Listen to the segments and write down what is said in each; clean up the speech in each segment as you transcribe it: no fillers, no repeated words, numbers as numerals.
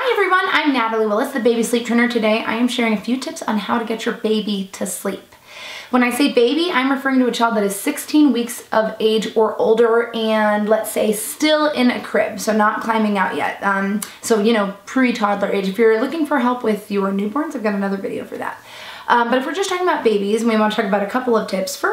Hi everyone, I'm Natalie Willis, the baby sleep trainer. Today I am sharing a few tips on how to get your baby to sleep. When I say baby, I'm referring to a child that is 16 weeks of age or older and let's say still in a crib, so not climbing out yet. Pre-toddler age. If you're looking for help with your newborns, I've got another video for that. But if we're just talking about babies, we want to talk about a couple of tips.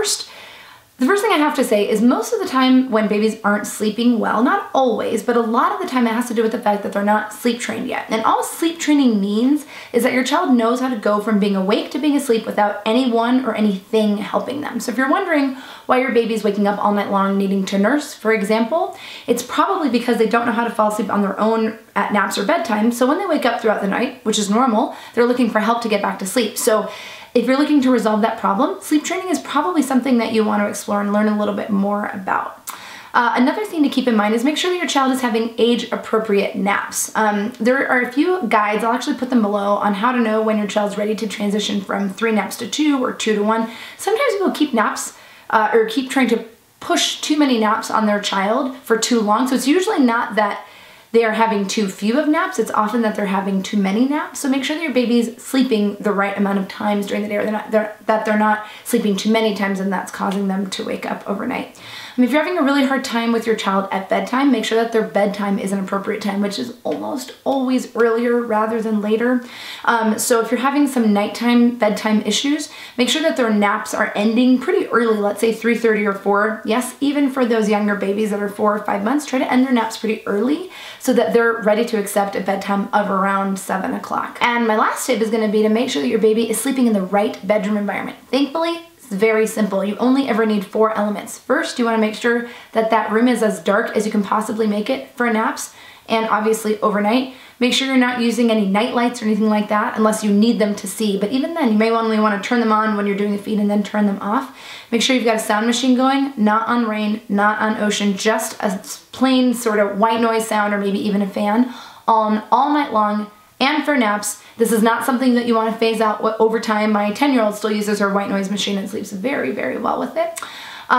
The first thing I have to say is most of the time when babies aren't sleeping well, not always, but a lot of the time it has to do with the fact that they're not sleep trained yet. And all sleep training means is that your child knows how to go from being awake to being asleep without anyone or anything helping them. So if you're wondering why your baby's waking up all night long needing to nurse, for example, it's probably because they don't know how to fall asleep on their own at naps or bedtime. So when they wake up throughout the night, which is normal, they're looking for help to get back to sleep. So if you're looking to resolve that problem, sleep training is probably something that you want to explore and learn a little bit more about. Another thing to keep in mind is make sure that your child is having age-appropriate naps. There are a few guides, I'll actually put them below, on how to know when your child's ready to transition from 3 naps to 2 or 2 to 1. Sometimes people keep naps or keep trying to push too many naps on their child for too long, so it's usually not that they are having too few of naps, it's often that they're having too many naps. So make sure that your baby's sleeping the right amount of times during the day, or that they're not sleeping too many times and that's causing them to wake up overnight. If you're having a really hard time with your child at bedtime, make sure that their bedtime is an appropriate time, which is almost always earlier rather than later. So if you're having some nighttime bedtime issues, make sure that their naps are ending pretty early, let's say 3:30 or 4. Yes, even for those younger babies that are 4 or 5 months, try to end their naps pretty early so that they're ready to accept a bedtime of around 7 o'clock. And my last tip is gonna be to make sure that your baby is sleeping in the right bedroom environment. Thankfully, it's very simple. You only ever need 4 elements. First, you want to make sure that that room is as dark as you can possibly make it for naps, and obviously overnight. Make sure you're not using any night lights or anything like that unless you need them to see. But even then, you may only want to turn them on when you're doing the feed and then turn them off. Make sure you've got a sound machine going, not on rain, not on ocean, just a plain sort of white noise sound or maybe even a fan on all night long. And for naps, this is not something that you want to phase out over time. My 10-year-old still uses her white noise machine and sleeps very, very well with it.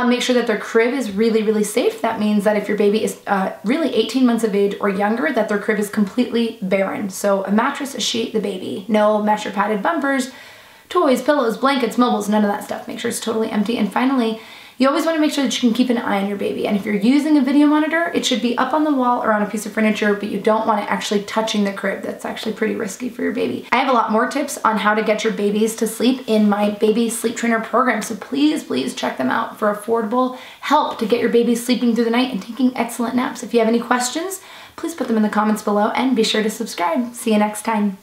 Make sure that their crib is really, really safe. That means that if your baby is really 18 months of age or younger, that their crib is completely barren. So a mattress, a sheet, the baby. No mesh or padded bumpers, toys, pillows, blankets, mobiles, none of that stuff. Make sure it's totally empty. And finally, you always want to make sure that you can keep an eye on your baby. And if you're using a video monitor, it should be up on the wall or on a piece of furniture, but you don't want it actually touching the crib. That's actually pretty risky for your baby. I have a lot more tips on how to get your babies to sleep in my baby sleep trainer program. So please, please check them out for affordable help to get your baby sleeping through the night and taking excellent naps. If you have any questions, please put them in the comments below and be sure to subscribe. See you next time.